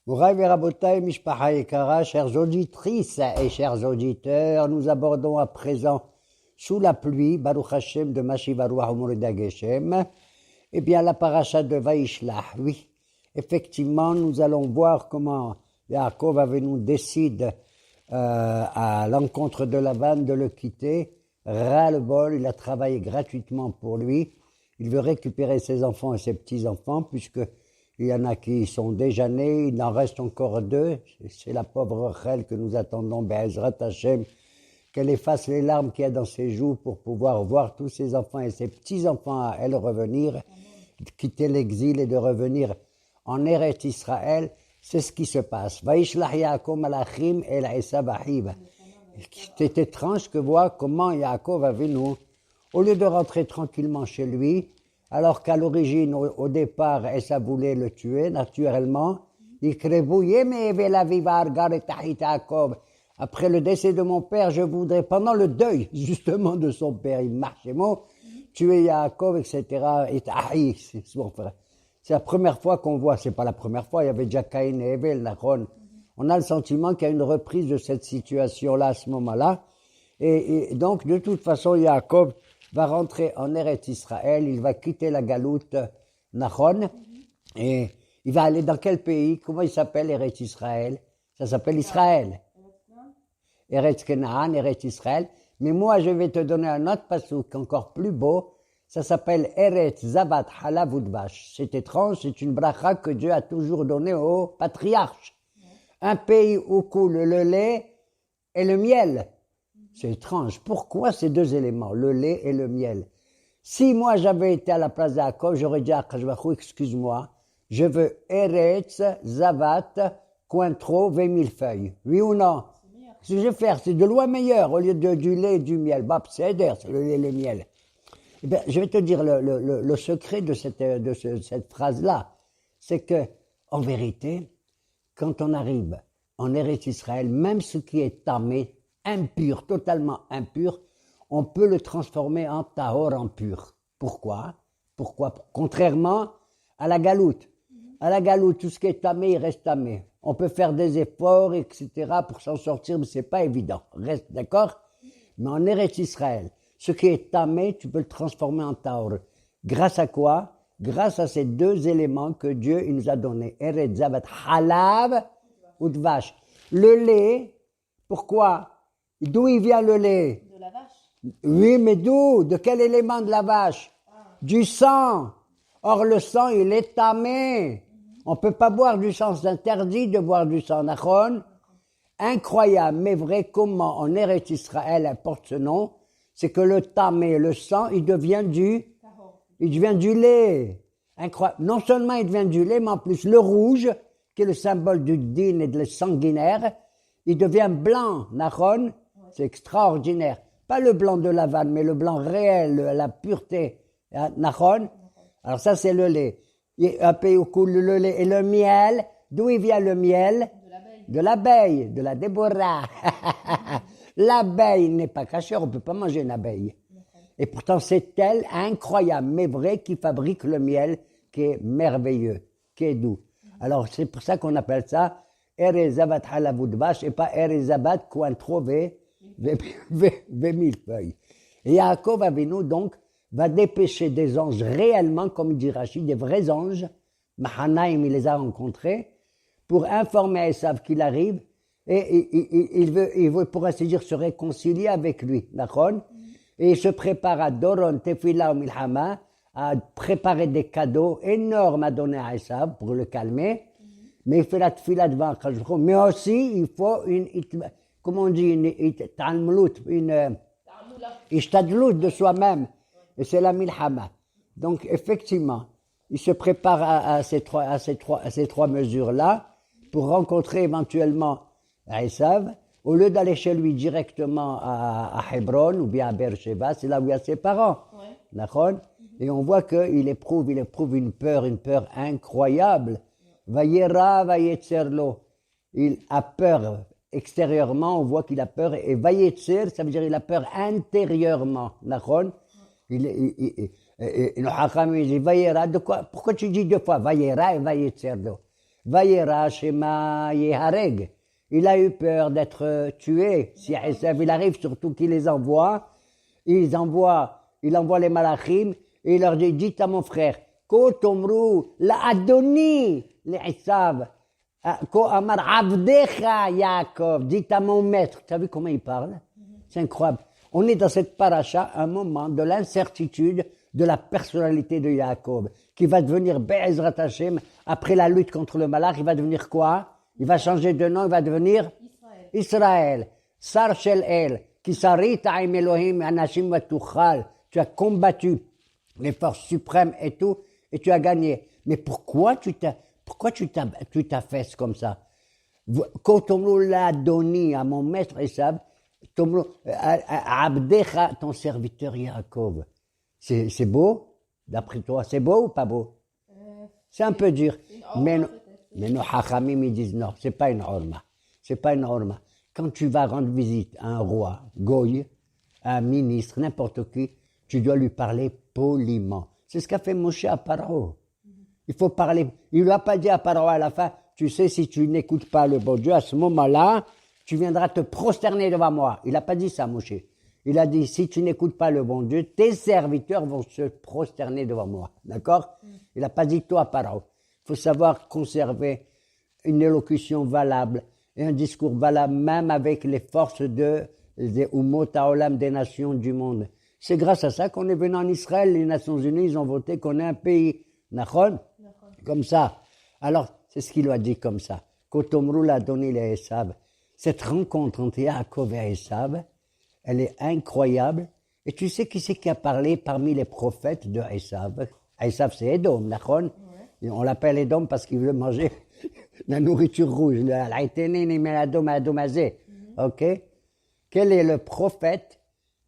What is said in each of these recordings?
Mouraï Verabotaï, Mishpacha Ekara, chères auditrices et chers auditeurs, nous abordons à présent, sous la pluie, Baruch Hashem de Mashivaruah Umurida Geshem, eh bien la paracha de Vaishlach. Oui, effectivement, nous allons voir comment Yaakov Avinu décide à l'encontre de Lavan de le quitter. Ras-le-bol, il a travaillé gratuitement pour lui. Il veut récupérer ses enfants et ses petits-enfants, puisque il y en a qui sont déjà nés, il en reste encore 2. C'est la pauvre Rachel que nous attendons, Be'ezrat Hashem, qu'elle efface les larmes qu'il y a dans ses joues pour pouvoir voir tous ses enfants et ses petits-enfants à elle revenir, quitter l'exil et de revenir en Eretz Israël. C'est ce qui se passe. Vaishlach Yaakov malachim el Esav achiv. C'est étrange que voir comment Yaakov Avinu, au lieu de rentrer tranquillement chez lui, alors qu'à l'origine, au départ, Esav voulait le tuer naturellement, après le décès de mon père, je voudrais, pendant le deuil justement de son père, il marchait mot, tuer Yaakov, etc. Et c'est son frère. C'est la première fois qu'on voit, c'est pas la première fois, il y avait déjà Caïn et Abel, Nachon. On a le sentiment qu'il y a une reprise de cette situation-là à ce moment-là. Et donc, de toute façon, Yaakov va rentrer en Eretz Israël, il va quitter la galoute Nachon, et il va aller dans quel pays? Comment il s'appelle Eretz Israël? Ça s'appelle Israël. Eretz Kenaan, Eretz Israël. Mais moi, je vais te donner un autre passouk encore plus beau. Ça s'appelle Eretz Zavat Halav Udvash. C'est étrange, c'est une bracha que Dieu a toujours donnée aux patriarches. Un pays où coule le lait et le miel. C'est étrange. Pourquoi ces deux éléments, le lait et le miel? Si moi j'avais été à la place d'Yaakov, j'aurais dit à Akashvachou, excuse-moi, je veux Eretz, Zavat, Cointreau, 20 000 feuilles. Oui ou non? Ce que je vais faire, c'est de loin meilleur au lieu du lait et du miel. Bab, c'est le lait et le miel. Eh bien, je vais te dire le secret de cette phrase-là. C'est que, en vérité, quand on arrive en Eretz Israël, même ce qui est tamé, impur, totalement impur, on peut le transformer en tahor, en pur. Pourquoi? Contrairement à la galoute. À la galoute, tout ce qui est tamé, il reste tamé. On peut faire des efforts, etc. pour s'en sortir, mais c'est pas évident. Reste, d'accord? Mais en Eretz Israël, ce qui est tamé, tu peux le transformer en tahor. Grâce à quoi? Grâce à ces deux éléments que Dieu il nous a donnés. Eretz Zavat Halav ou Dvash. Le lait, pourquoi? D'où il vient le lait? De la vache. Oui, mais d'où? De quel élément de la vache? Du sang. Or, le sang, il est tamé. On ne peut pas boire du sang, c'est interdit de boire du sang. Nachon? Incroyable, mais vrai, comment en Eretz Israël elle porte ce nom, c'est que le tamé, le sang, il devient du lait. Incroyable. Non seulement il devient du lait, mais en plus le rouge, qui est le symbole du din et de la sanguinaire, il devient blanc. Nachon? C'est extraordinaire. Pas le blanc de la vanne, mais le blanc réel, la pureté. Nachon? Alors ça, c'est le lait. Un pays où coule le lait et le miel. D'où il vient le miel? De l'abeille, de la Déborah. L'abeille n'est pas cachée, on ne peut pas manger une abeille. Et pourtant, c'est elle, incroyable, mais vrai, qui fabrique le miel, qui est merveilleux, qui est doux. Alors, c'est pour ça qu'on appelle ça Erezabat Halav Udvash et pas Erezabat Cointreau 20 000 feuilles. Et Yaakov Avinu, donc, va dépêcher des anges réellement, comme dit Rachid, des vrais anges. Mahanaïm, il les a rencontrés, pour informer Esav qu'il arrive, et il veut, pour ainsi dire, se réconcilier avec lui. D'accord? Et il se prépare à Doron, Tefila ou Milhama, à préparer des cadeaux énormes à donner à Esav pour le calmer. Mais il fait la tefila devant Akashvachou. Mais aussi, il faut comment on dit, une ishtadlut de soi-même. Et c'est la milhama. Donc, effectivement, il se prépare à ces trois mesures-là pour rencontrer éventuellement Esav. Au lieu d'aller chez lui directement à Hebron ou bien à Beersheba, c'est là où il y a ses parents. D'accord? Et on voit qu'il éprouve une peur incroyable. Vayera, vayetzerlo. Il a peur extérieurement, on voit qu'il a peur. Et vayetzer, ça veut dire qu'il a peur intérieurement. D'accord? Le Hakam, il dit Vayera, de quoi? Pourquoi tu dis deux fois Vayera et Vayetzerlo? Vayera Shema Yehareg. Il a eu peur d'être tué. Si Esav, il arrive, surtout qu'il les envoie, il envoie les malachim, et il leur dit, dites à mon frère, Ko tomru la Adoni, les Esav, Ko amar avdecha Yaakov, dites à mon maître. Tu as vu comment il parle? C'est incroyable. On est dans cette paracha, un moment de l'incertitude de la personnalité de Yaakov, qui va devenir Be'ezrat Hashem, après la lutte contre le malach, il va devenir quoi? Il va changer de nom, il va devenir Israël. Sar Shel El, Kisari Ta'im Elohim Anashim Vatuchal. Tu as combattu les forces suprêmes et tout, et tu as gagné. Mais pourquoi tu t'affaisses comme ça? Quand on l'a donné à mon maître Esav, Abdecha, ton serviteur Yaakov. C'est beau, d'après toi, c'est beau ou pas beau? C'est un peu dur. Mais nos hachamim, ils disent non, c'est pas une horma. C'est pas une horma. Quand tu vas rendre visite à un roi, goy, à un ministre, n'importe qui, tu dois lui parler poliment. C'est ce qu'a fait Moshe à Paro. Il faut parler. Il lui a pas dit à Paro à la fin, tu sais, si tu n'écoutes pas le bon Dieu, à ce moment-là, tu viendras te prosterner devant moi. Il n'a pas dit ça, Moshe. Il a dit, si tu n'écoutes pas le bon Dieu, tes serviteurs vont se prosterner devant moi. D'accord? Il n'a pas dit toi, Paro. Il faut savoir conserver une élocution valable et un discours valable, même avec les forces des Umot Haolam, des nations du monde. C'est grâce à ça qu'on est venu en Israël. Les Nations Unies, ils ont voté qu'on est un pays. Nachon? Comme ça. Alors, c'est ce qu'il lui a dit comme ça. Kotomrou l'a donné les Esav. Cette rencontre entre Yaakov et Esav, elle est incroyable. Et tu sais qui c'est qui a parlé parmi les prophètes de Esav? Esav, c'est Edom, Nachon? Ouais. On l'appelle Edom parce qu'il veut manger la nourriture rouge. Ok? Quel est le prophète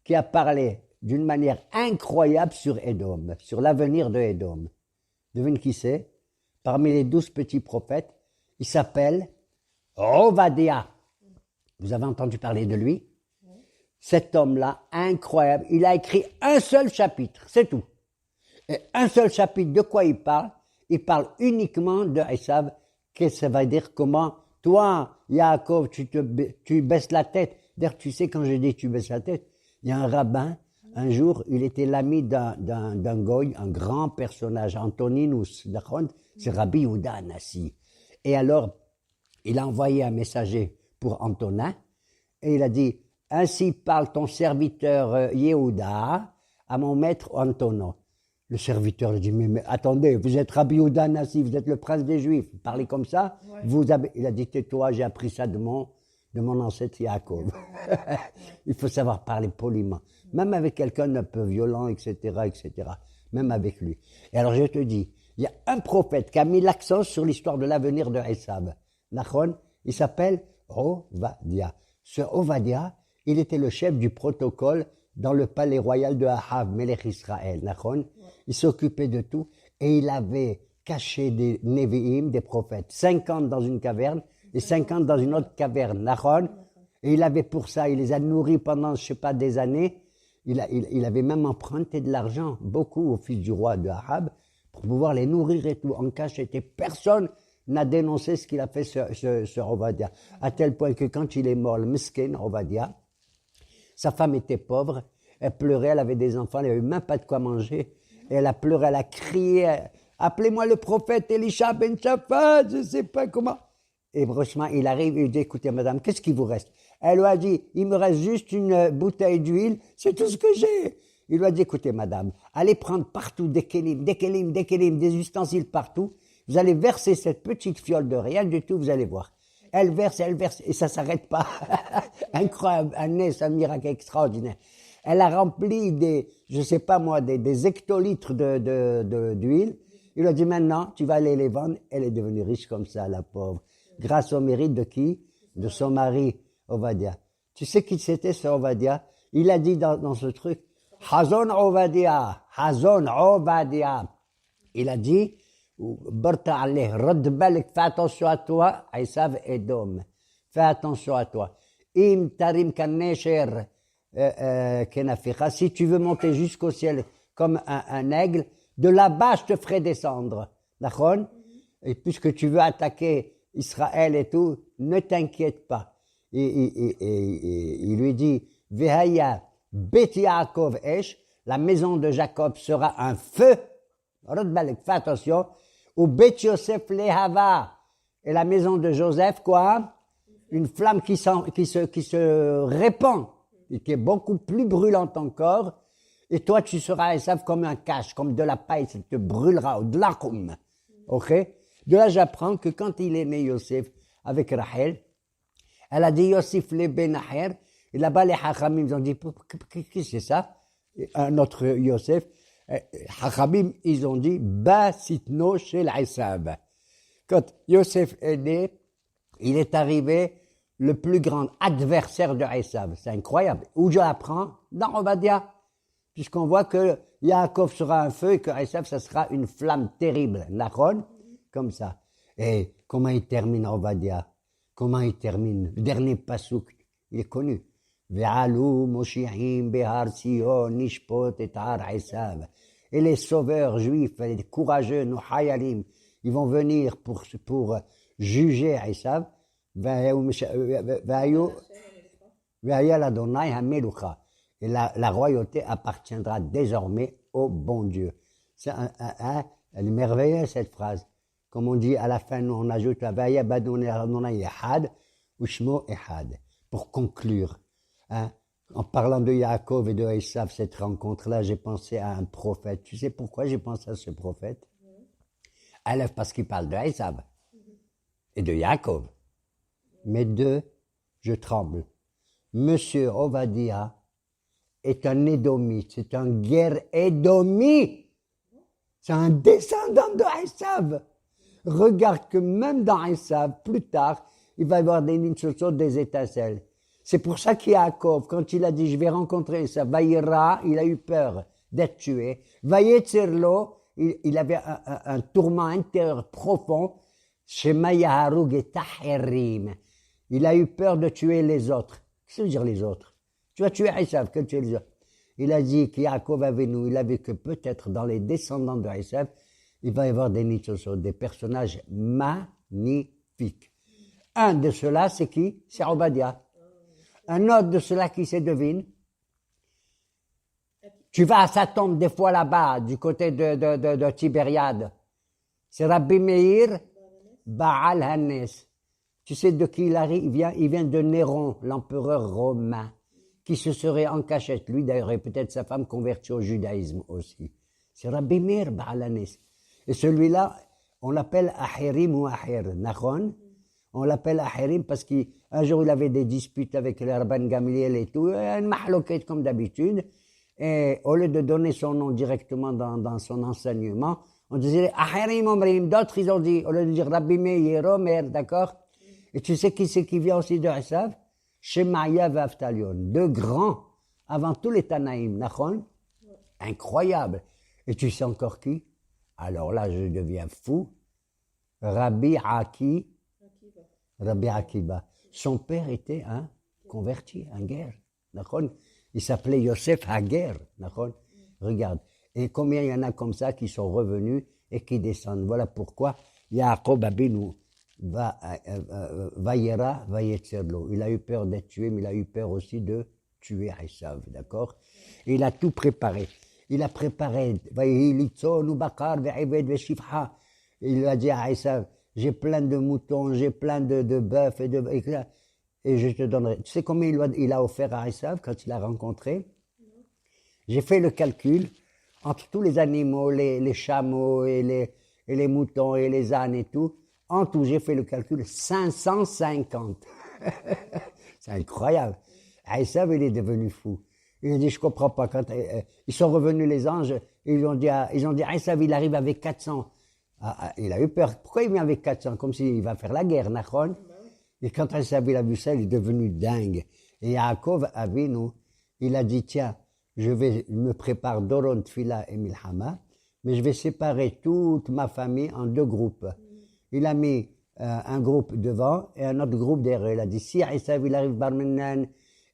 qui a parlé d'une manière incroyable sur Edom, sur l'avenir de Edom? Devine qui c'est? Parmi les 12 petits prophètes, il s'appelle Ovadia. Vous avez entendu parler de lui? Cet homme-là, incroyable, il a écrit un seul chapitre, c'est tout. Et un seul chapitre, de quoi il parle? Il parle uniquement de Esav. Qu'est-ce que ça va dire? Comment toi, Yaakov, tu baisses la tête? D'ailleurs, tu sais, quand je dis tu baisses la tête, il y a un rabbin, un jour, il était l'ami d'un goy, un grand personnage, Antoninus, c'est Rabbi Yehuda Anassi. Et alors, il a envoyé un messager pour Antonin, et il a dit, ainsi parle ton serviteur Yehuda à mon maître Antonin. Le serviteur lui dit, mais attendez, vous êtes Rabbi Yehuda Anassi, vous êtes le prince des Juifs, vous parlez comme ça? Ouais. Il a dit, tais-toi, j'ai appris ça de mon ancêtre Yaakov. Il faut savoir parler poliment, même avec quelqu'un d'un peu violent, etc., etc., même avec lui. Et alors je te dis, il y a un prophète qui a mis l'accent sur l'histoire de l'avenir de Esav. Nachon, il s'appelle Ovadia. Ce Ovadia, il était le chef du protocole dans le palais royal de Ahav, Melech Israël. Nachon, il s'occupait de tout et il avait caché des Nevi'im, des prophètes, 50 dans une caverne et 50 dans une autre caverne. Nachon, et il avait pour ça, il les a nourris pendant, je sais pas, des années. Il avait même emprunté de l'argent, beaucoup, au fils du roi de Ahab, pour pouvoir les nourrir et tout, en cachette. Personne n'a dénoncé ce qu'il a fait ce Ovadia. À tel point que quand il est mort, le miskin, Ovadia, sa femme était pauvre, elle pleurait, elle avait des enfants, elle n'avait même pas de quoi manger. Et elle a pleuré, elle a crié, appelez-moi le prophète Elisha ben Shaphat, je ne sais pas comment. Et franchement, il arrive et il dit, écoutez madame, qu'est-ce qu'il vous reste? Elle lui a dit, il me reste juste une bouteille d'huile, c'est tout ce que j'ai. Il lui a dit, écoutez madame, allez prendre partout des kélim, des ustensiles partout. Vous allez verser cette petite fiole de rien du tout, vous allez voir. Elle verse, et ça s'arrête pas. Incroyable, un miracle extraordinaire. Elle a rempli des hectolitres d'huile. Il lui a dit, maintenant, tu vas aller les vendre. Elle est devenue riche comme ça, la pauvre. Grâce au mérite de qui? De son mari, Ovadia. Tu sais qui c'était, ce Ovadia? Il a dit dans ce truc, Hazon Ovadia. Il a dit, Barta alleh, Rod balek, fais attention à toi, Esav Edom. Fais attention à toi. Im tarim kanesher kenaficha. Si tu veux monter jusqu'au ciel comme un aigle, de là-bas je te ferai descendre. D'accord? et puisque tu veux attaquer Israël et tout, ne t'inquiète pas. Et il lui dit, Vehaya Bet Yaakov Esh, la maison de Jacob sera un feu. Fais attention. Ou Bet Yosef Lehava, et la maison de Joseph, quoi? Une flamme qui se répand, et qui est beaucoup plus brûlante encore. Et toi, tu seras, Esav, comme un cache, comme de la paille, ça te brûlera, de l'achoum. Ok? De là, j'apprends que quand il est né, Yosef, avec Rachel, elle a dit Yosef le Benaher, et là-bas, les Hachamim, ils ont dit, qu'est-ce que c'est ça? Un autre Yosef, Hachamim, ils ont dit, Ba sitno shel Esav. Quand Yosef est né, il est arrivé le plus grand adversaire de Esav. C'est incroyable. Où je l'apprends? Dans Ovadia. Puisqu'on voit que Yaakov sera un feu et que Esav, ça sera une flamme terrible. Nachon? Comme ça. Et comment il termine Ovadia? Comment il termine? Le dernier pasouk, il est connu. Ve'alu moshi'im behar Sion nishpot et har Esav. Et les sauveurs juifs, les courageux, nos hayalim, ils vont venir pour juger Esav. Et la royauté appartiendra désormais au bon Dieu. Elle est merveilleuse cette phrase. Comme on dit à la fin, nous on ajoute la Vaya Badonai Ehad ou Shmo Ehad. Pour conclure, en parlant de Yaakov et de Esav, cette rencontre-là, j'ai pensé à un prophète. Tu sais pourquoi j'ai pensé à ce prophète? Parce qu'il parle de Esav et de Yaakov. Mais deux, je tremble. Monsieur Ovadia est un Édomite, c'est un guerre Édomite. C'est un descendant de Esav. Regarde que même dans Esav, plus tard, il va y avoir des nitzot, des étincelles. C'est pour ça qu'Yaakov, quand il a dit, je vais rencontrer Esav, Vaïra, il a eu peur d'être tué. Vaïetzerlo, il avait un tourment intérieur profond. Shema Yaharug et Taherim. Il a eu peur de tuer les autres. Qu'est-ce que ça veut dire les autres? Tu vas tuer Esav, que tu es les autres. Il a dit qu'Yaakov avait nous, il avait que peut-être dans les descendants de Esav, il va y avoir des nitzot, des personnages magnifiques. Un de ceux-là, c'est qui? C'est Obadia. Un autre de ceux-là qui se devine. Tu vas à sa tombe des fois là-bas, du côté de Tibériade. C'est Rabbi Meir Baal Hannes. Tu sais de qui il arrive? Il vient de Néron, l'empereur romain, qui se serait en cachette. Lui d'ailleurs, et peut-être sa femme convertie au judaïsme aussi. C'est Rabbi Meir Baal Hannes. Et celui-là, on l'appelle Ahirim ou Ahir, Nachon. On l'appelle Ahirim parce qu'un jour il avait des disputes avec le Rabban Gamliel et tout, une mahloquette comme d'habitude. Et au lieu de donner son nom directement dans son enseignement, on disait Ahirim Omrim. D'autres ils ont dit, au lieu de dire Rabbi Meir, Omer, d'accord? Et tu sais qui c'est qui vient aussi de Esav? Shemaya et Avtalion, deux grands avant tous les Tanaïm, Nachon? Incroyable. Et tu sais encore qui? Alors là, je deviens fou. Rabbi Akiba. Son père était un converti, un guerre. Il s'appelait Yosef Haguer. Regarde. Et combien il y en a comme ça qui sont revenus et qui descendent. Voilà pourquoi Yaakov Abinu Vayera Vayetzerlo. Il a eu peur d'être tué, mais il a eu peur aussi de tuer Esav. D'accord? Et il a tout préparé. Il a préparé. Il a dit à Esav, j'ai plein de moutons, j'ai plein de bœufs et je te donnerai. Tu sais combien il a offert à Esav quand il l'a rencontré? J'ai fait le calcul entre tous les animaux, les chameaux et les moutons et les ânes et tout. En tout, j'ai fait le calcul 550. C'est incroyable. Esav, il est devenu fou. Il a dit, je comprends pas. Quand ils sont revenus les anges, ils ont dit, Esav, il arrive avec 400. Il a eu peur. Pourquoi il vient avec 400? Comme s'il va faire la guerre, Nachon. Et quand Esav, il a vu ça, il est devenu dingue. Et Yaakov Avinu, il a dit, tiens, je me prépare Doron, Tfila et Milhama, mais je vais séparer toute ma famille en deux groupes. Il a mis un groupe devant et un autre groupe derrière. Il a dit, si Esav, il arrive Barmenan,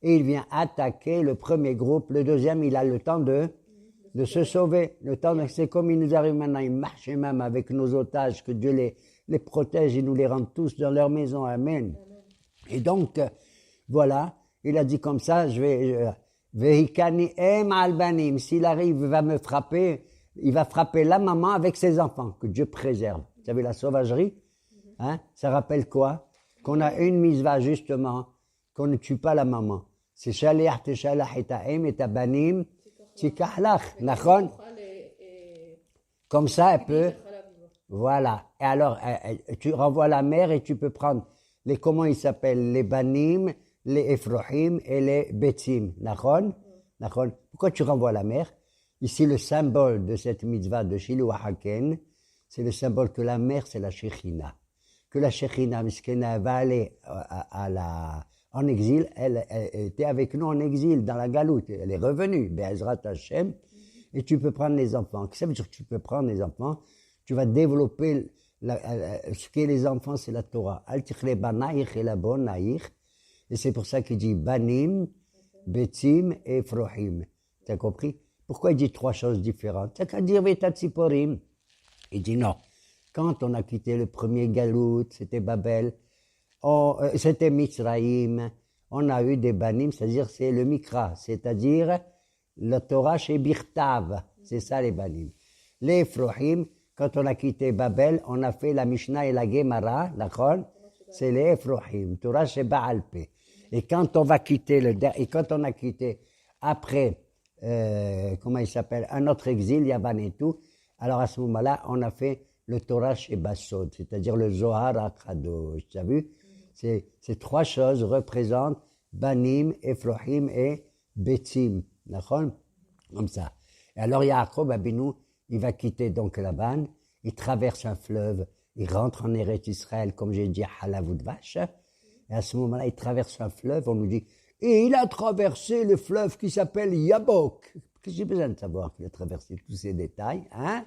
et il vient attaquer le premier groupe, le deuxième, il a le temps de se sauver. Le temps, c'est comme il nous arrive maintenant, il marche même avec nos otages, que Dieu les protège et nous les rende tous dans leur maison. Amen. Et donc, voilà, il a dit comme ça, Vehikani em albanim, s'il arrive, il va me frapper, il va frapper la maman avec ses enfants, que Dieu préserve. Vous savez, la sauvagerie, hein, ça rappelle quoi? Qu'on a une mitzvah, justement, qu'on ne tue pas la maman. C'est shaliach teshalach et ta'em et tabanim tikahlach, nachon? Comme ça, elle peut, voilà. Et alors, tu renvoies la mère et tu peux prendre les, comment ils s'appellent, les banim, les Ephrohim et les Betzim. Nachon? Nachon. Pourquoi tu renvoies la mère? Ici, le symbole de cette mitzvah de Shilu Haken, c'est le symbole que la mère, c'est la Shekhinah. Que la Shekhinah, Miskena, va aller en exil. Elle était avec nous en exil, dans la galoute. Elle est revenue, Be'ezrat Hashem. Et tu peux prendre les enfants. Ça veut dire que tu peux prendre les enfants. Tu vas développer ce qu'est les enfants, c'est la Torah. Al-Tikhre Banaïch et la bonne Naïch. Et c'est pour ça qu'il dit Banim, Betzim et Ephrohim. Tu as compris? Pourquoi il dit trois choses différentes? T'as qu'à dire Vetatziporim. Il dit non. Quand on a quitté le premier galout, c'était Babel, c'était Mitzraïm, on a eu des Banim, c'est-à-dire c'est le Mikra, c'est-à-dire la Torah chez Birtav. C'est ça les Banim. Les Ephrohim, quand on a quitté Babel, on a fait la Mishnah et la Gemara, d'accord? C'est les Ephrohim, Torah chez Baalpé. Et quand on va quitter et quand on a quitté après, comment il s'appelle, un autre exil, Yavan et tout, alors à ce moment-là, on a fait le Torah chez Bassod, c'est-à-dire le Zohar Akadosh. Tu as vu? Ces trois choses représentent Banim, Ephrohim et Betzim. D'accord? Comme ça. Et alors Yaakov Abinu, il va quitter donc Laban, il traverse un fleuve, il rentre en Eretz Israël, comme j'ai dit, Halavut Vache. Et à ce moment-là, il traverse un fleuve, on nous dit, et il a traversé le fleuve qui s'appelle Yabok. Qu'est-ce que j'ai besoin de savoir qu'il a traversé tous ces détails, hein?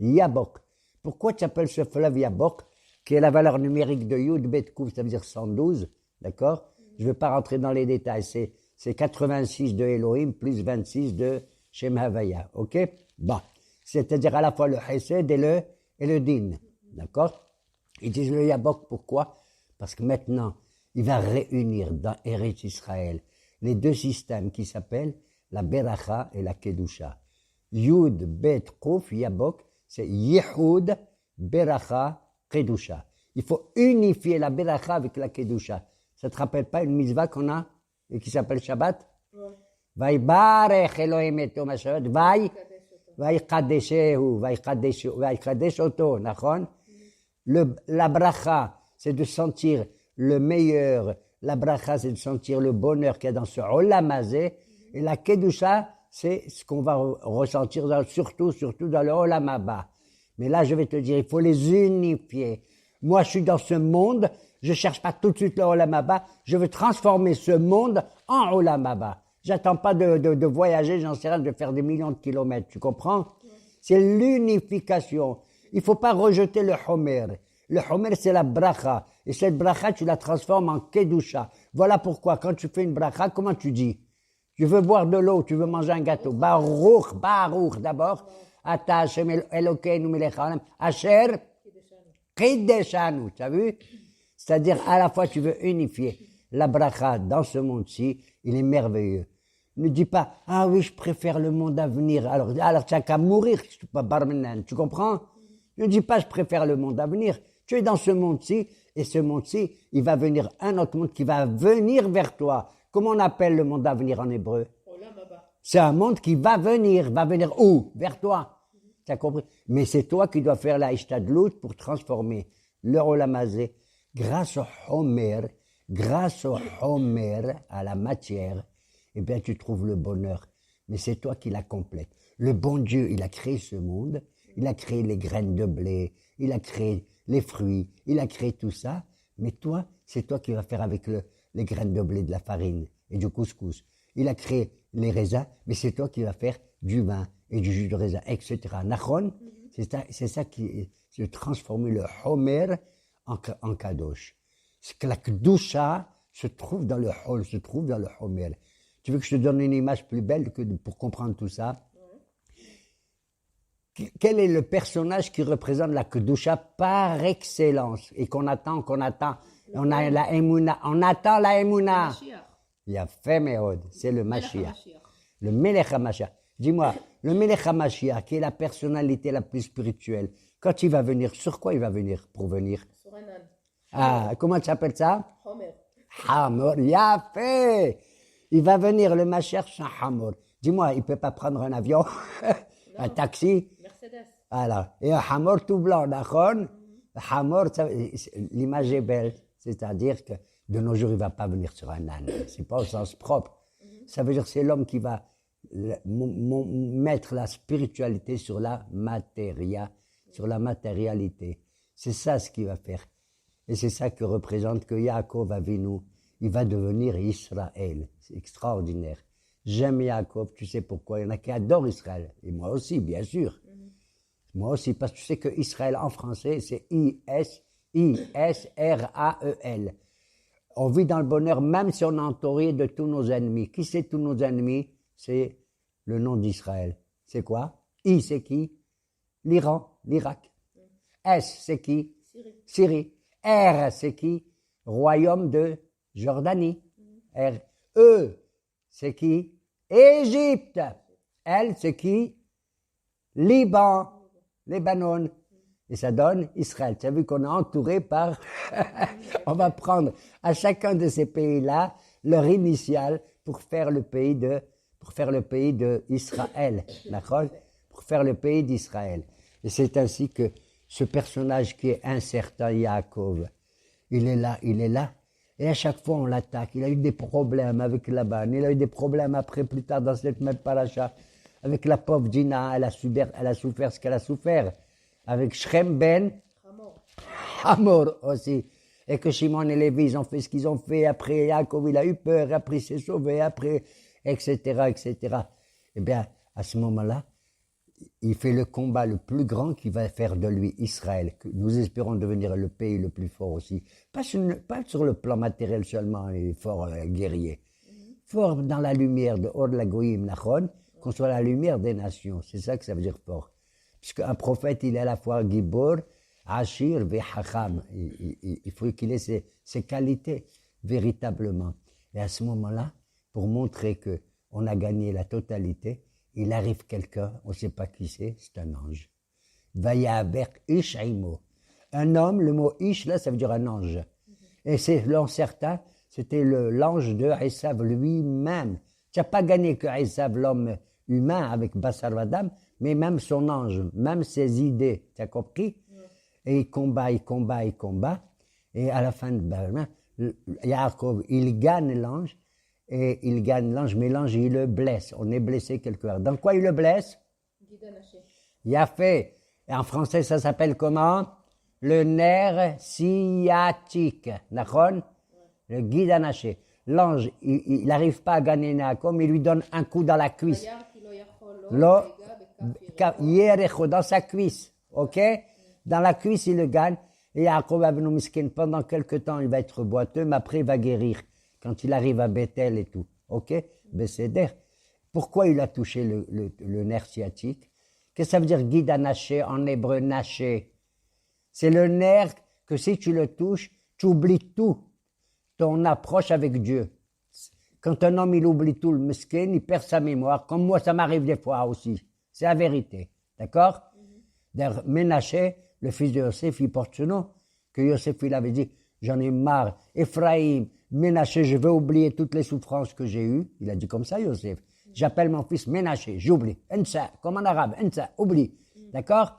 Yabok. Pourquoi tu appelles ce fleuve Yabok, qui est la valeur numérique de Yud Bet Kouf, ça veut dire 112, d'accord? Je ne vais pas rentrer dans les détails, c'est 86 de Elohim plus 26 de Shem Havaya, ok? Bon, c'est-à-dire à la fois le Chesed et le Din, d'accord? Ils disent le Yabok, pourquoi? Parce que maintenant, il va réunir dans Eretz Israël les deux systèmes qui s'appellent la Beracha et la Kedusha. Yud Bet Kouf Yabok, c'est Yehud, Beracha, Kedusha. Il faut unifier la Beracha avec la Kedusha. Ça te rappelle pas une mitzvah qu'on a et qui s'appelle Shabbat? Vaï barech Elohim et Tom Shabbat. Vaï kadeshehu, vaï kadesh oto, nachon? La bracha, c'est de sentir le meilleur. La bracha, c'est de sentir le bonheur qu'il y a dans ce olam hazé. Et la Kedusha, c'est ce qu'on va ressentir surtout dans le olam haba. Mais là, je vais te dire, il faut les unifier. Moi, je suis dans ce monde, je cherche pas tout de suite le olam haba, je veux transformer ce monde en olam haba. J'attends pas de voyager, j'en sais rien, de faire des millions de kilomètres, tu comprends? C'est l'unification. Il faut pas rejeter le homer. Le homer, c'est la bracha. Et cette bracha, tu la transformes en kedusha. Voilà pourquoi, quand tu fais une bracha, comment tu dis? Tu veux boire de l'eau, tu veux manger un gâteau. Baruch d'abord. Ata Hashem Elokeinu melech haolam. Asher Kideshanu. Tu as vu? C'est-à-dire, à la fois, tu veux unifier la bracha dans ce monde-ci. Il est merveilleux. Ne dis pas, ah oui, je préfère le monde à venir. Alors tu n'as qu'à mourir, je suis pas barmenan. Tu comprends? Ne dis pas, je préfère le monde à venir. Tu es dans ce monde-ci, et ce monde-ci, il va venir un autre monde qui va venir vers toi. Comment on appelle le monde à venir en hébreu? C'est un monde qui va venir où? Vers toi. Tu as compris? Mais c'est toi qui dois faire la ishtadlout pour transformer le olam hazé grâce au homer, à la matière. Eh bien, tu trouves le bonheur. Mais c'est toi qui la complète. Le bon Dieu, il a créé ce monde, il a créé les graines de blé, il a créé les fruits, il a créé tout ça. Mais toi, c'est toi qui vas faire avec les graines de blé, de la farine et du couscous. Il a créé les raisins, mais c'est toi qui vas faire du vin et du jus de raisin, etc. Nachon, c'est ça qui se transformer le homer en kadosh. C'est que la kedusha se trouve dans le hol, se trouve dans le homer. Tu veux que je te donne une image plus belle pour comprendre tout ça? Quel est le personnage qui représente la Kedusha par excellence et qu'on attend. On a la Emouna, on attend la Emouna. Il y a fait Méod, c'est le Mashiach. Le Melech HaMashiach. Dis-moi, le Melech HaMashiach, qui est la personnalité la plus spirituelle, quand il va venir, sur quoi il va venir pour venir? Sur un âne. Ah, comment tu appelles ça? Homer. Hamor, il a fait. Il va venir le Mashiach sans Hamor. Dis-moi, il peut pas prendre un avion, un taxi? Mercedes. Voilà. Et un Hamor tout blanc, d'accord? Hamor, l'image est belle. C'est-à-dire que de nos jours, il va pas venir sur un âne. C'est pas au sens propre. Ça veut dire que c'est l'homme qui va mettre la spiritualité sur la matérialité. C'est ça ce qu'il va faire. Et c'est ça que représente que Yaakov Avinu, il va devenir Israël. C'est extraordinaire. J'aime Yaakov, tu sais pourquoi? Il y en a qui adorent Israël. Et moi aussi, bien sûr. Moi aussi, parce que tu sais que Israël en français, c'est I-S-R-A-E-L. On vit dans le bonheur même si on est entouré de tous nos ennemis. Qui c'est tous nos ennemis? C'est le nom d'Israël. C'est quoi? I, c'est qui? L'Iran, l'Irak. S, c'est qui? Syrie. R, c'est qui? Royaume de Jordanie. R. E, c'est qui? Égypte. L, c'est qui? Liban, Libanon. Et ça donne Israël. Tu as vu qu'on est entouré par... On va prendre à chacun de ces pays-là leur initiale pour faire le pays de Israël. D'accord? Pour faire le pays d'Israël. Et c'est ainsi que ce personnage qui est incertain, Yaakov, il est là. Et à chaque fois, on l'attaque. Il a eu des problèmes avec Laban. Il a eu des problèmes après, plus tard, dans cette même paracha. Avec la pauvre Dina, elle a souffert ce qu'elle a souffert. Avec Shrem Ben Hamor aussi. Et que Shimon et Lévi, ils ont fait ce qu'ils ont fait. Après, Yaakov, il a eu peur. Après, il s'est sauvé. Après, etc., etc. Eh bien, à ce moment-là, il fait le combat le plus grand qui va faire de lui Israël. Que nous espérons devenir le pays le plus fort aussi. Pas sur le plan matériel seulement, et fort guerrier. Fort dans la lumière de Or la Goïm Nachon, qu'on soit la lumière des nations. C'est ça que ça veut dire fort. Puisqu'un prophète, il est à la fois Gibor, Ashir et Hacham. Il faut qu'il ait ces qualités, véritablement. Et à ce moment-là, pour montrer qu'on a gagné la totalité, il arrive quelqu'un, on ne sait pas qui c'est un ange. Vayaber Ish Aimo. Un homme, le mot Ish, là, ça veut dire un ange. Et c'est certain, c'était l'ange de Esav lui-même. Tu n'as pas gagné que Esav, l'homme humain, avec Bassar Vadam, mais même son ange, même ses idées. Tu as compris? Et il combat. Et à la fin de Yaakov, il gagne l'ange. Et il gagne l'ange, mais l'ange, il le blesse. On est blessé quelque part. Dans quoi il le blesse? Yafé. Et en français, ça s'appelle comment? Le nerf sciatique. D'accord? Le guide anaché. L'ange, il n'arrive pas à gagner Yaakov, mais il lui donne un coup dans la cuisse. Dans sa cuisse. Ok? Dans la cuisse, il le gagne. Et Yaakov Avinu Miskin, pendant quelque temps, il va être boiteux, mais après, il va guérir. Quand il arrive à Bethel et tout. Ok? Besséder. Pourquoi il a touché le nerf sciatique? Qu'est-ce que ça veut dire guide anaché en hébreu naché? C'est le nerf que si tu le touches, tu oublies tout. Ton approche avec Dieu. Quand un homme il oublie tout, le mesquin, il perd sa mémoire. Comme moi, ça m'arrive des fois aussi. C'est la vérité. D'accord? D'ailleurs, Ménaché, le fils de Yosef, il porte ce nom. Que Yosef, il avait dit, j'en ai marre. Ephraim, Ménaché, je veux oublier toutes les souffrances que j'ai eues. Il a dit comme ça, Yosef. J'appelle mon fils Ménaché, j'oublie. Ensa, comme en arabe, Ensa, oublie. D'accord?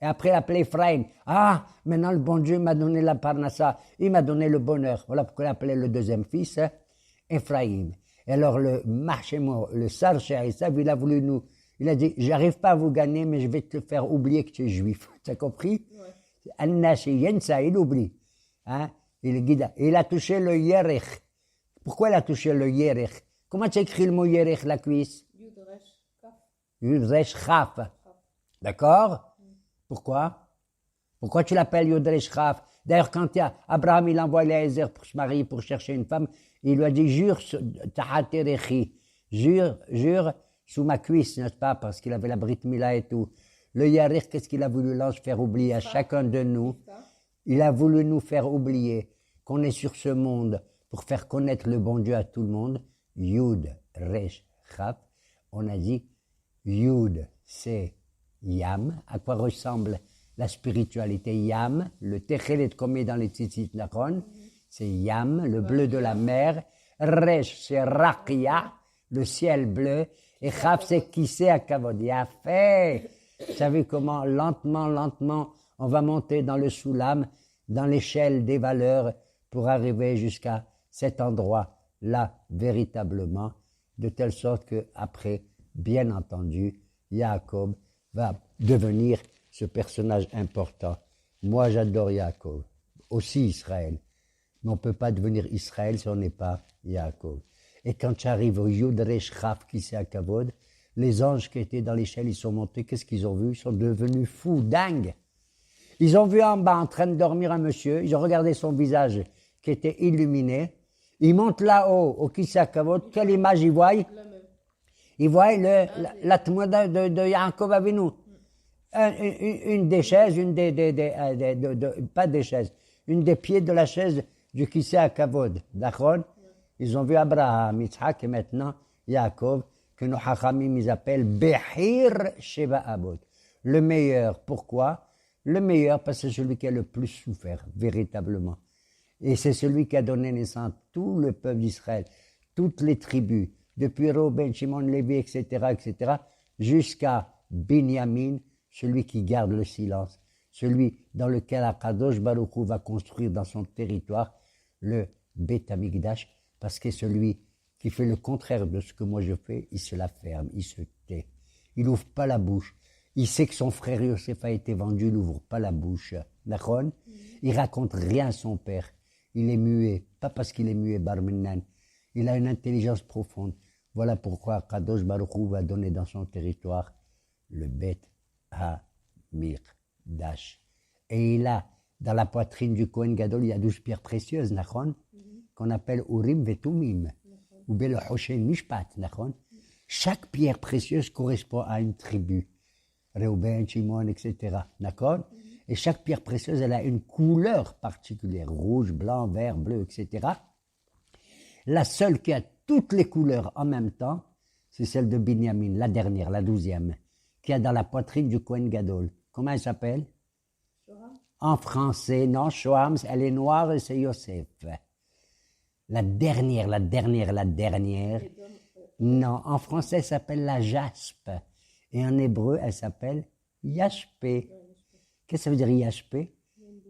Et après, il appelait Ephraim. Ah, maintenant le bon Dieu m'a donné la parnassa. Il m'a donné le bonheur. Voilà pourquoi il appelait le deuxième fils Ephraim. Et alors, le Marchémo, le Sar Esav, il a voulu nous. Il a dit, j'arrive pas à vous gagner, mais je vais te faire oublier que tu es juif. Tu as compris? Al-Nashi, Yensa, il oublie. Hein? Il a touché le Yerech. Pourquoi il a touché le Yerech? Comment tu écris le mot Yerech, la cuisse? Yudresh Chaf. D'accord? Pourquoi? Pourquoi tu l'appelles Yudresh Chaf? D'ailleurs, quand Abraham, il envoie Eliezer pour se marier, pour chercher une femme, il lui a dit, jure, jure sous ma cuisse, n'est-ce pas? Parce qu'il avait la Brit Mila et tout. Le Yarir, qu'est-ce qu'il a voulu l'ange faire oublier à chacun de nous? Il a voulu nous faire oublier qu'on est sur ce monde pour faire connaître le bon Dieu à tout le monde. Yud, Resh, Chaf. On a dit Yud, c'est Yam. À quoi ressemble la spiritualité Yam? Le Techelet comme est dans les Tzitzit Nachon, c'est Yam, le bleu de la mer. Resh, c'est Rakia, le ciel bleu. Et Chaf, c'est Kissé à Kavod. Yafé. Vous savez comment, lentement, lentement, on va monter dans le Soulam, dans l'échelle des valeurs, pour arriver jusqu'à cet endroit-là, véritablement, de telle sorte que après, bien entendu, Yaakov va devenir ce personnage important. Moi, j'adore Yaakov, aussi Israël. Mais on ne peut pas devenir Israël si on n'est pas Yaakov. Et quand j'arrive au Yud Resh Chaf, qui c'est à Kavod, les anges qui étaient dans l'échelle, ils sont montés, qu'est-ce qu'ils ont vu? Ils sont devenus fous, dingues. Ils ont vu en bas, en train de dormir, un monsieur, ils ont regardé son visage qui était illuminé. Ils montent là-haut, au Kissé à Kavod, quelle image ils voient? Ils voient la tmouna de Yaakov Avinu. Une des chaises, pas des chaises, une des pieds de la chaise du Kissé à Kavod, d'accord? Ils ont vu Abraham, Yitzhak et maintenant Yaakov, que nos Hachamim ils appellent Behir Sheva Abot. Le meilleur, pourquoi? Le meilleur parce que c'est celui qui a le plus souffert, véritablement. Et c'est celui qui a donné naissance à tout le peuple d'Israël, toutes les tribus, depuis Reuben, Shimon, Lévi, etc., jusqu'à Binyamin, celui qui garde le silence, celui dans lequel Akadosh Baruch Hu va construire dans son territoire le Beth Amikdash, parce que celui qui fait le contraire de ce que moi je fais, il se la ferme, il se tait, il n'ouvre pas la bouche. Il sait que son frère Yosef a été vendu, il n'ouvre pas la bouche. D'accord? Il raconte rien à son père. Il est muet, pas parce qu'il est muet, Barmenan. Il a une intelligence profonde. Voilà pourquoi Kadosh Baruch Hu va donner dans son territoire le Beth HaMikdash. Et il a, dans la poitrine du Kohen Gadol, il y a 12 pierres précieuses, nachon, qu'on appelle Urim Vetumim, ou Bel Hoshen Mishpat, nachon. Chaque pierre précieuse correspond à une tribu. Reuben, Shimon, etc. D'accord? Et chaque pierre précieuse, elle a une couleur particulière, rouge, blanc, vert, bleu, etc. La seule qui a toutes les couleurs en même temps, c'est celle de Binyamin, la dernière, la 12e, qui a dans la poitrine du Kohen Gadol. Comment elle s'appelle? Shoham. En français, non, Shoham, elle est noire et c'est Yosef. La dernière. Non, en français, elle s'appelle la jaspe. Et en hébreu, elle s'appelle Yashpé. Qu'est-ce que ça veut dire Yashpé?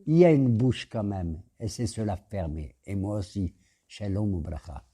Il y a une bouche quand même, et c'est cela fermée. Et moi aussi, Shalom ou Bracha.